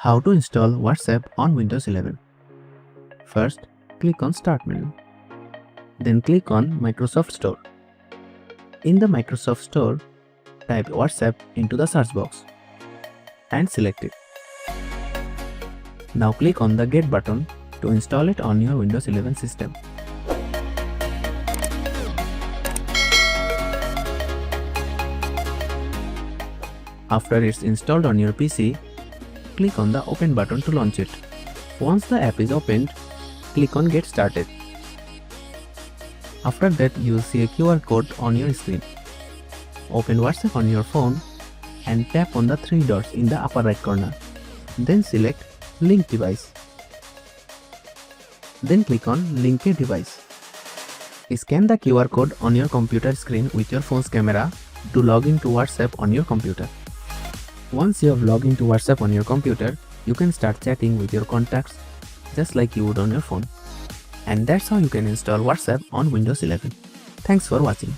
How to install WhatsApp on Windows 11. First, click on Start menu. Then click on Microsoft Store. In the Microsoft Store, type WhatsApp into the search box and select it. Now click on the Get button to install it on your Windows 11 system. After it's installed on your PC, click on the Open button to launch it. Once the app is opened, click on Get Started. After that, you will see a QR code on your screen. Open WhatsApp on your phone and tap on the three dots in the upper right corner. Then select Link Device. Then click on Link a Device. Scan the QR code on your computer screen with your phone's camera to log into WhatsApp on your computer. Once you have logged into WhatsApp on your computer, you can start chatting with your contacts just like you would on your phone. And that's how you can install WhatsApp on Windows 11. Thanks for watching.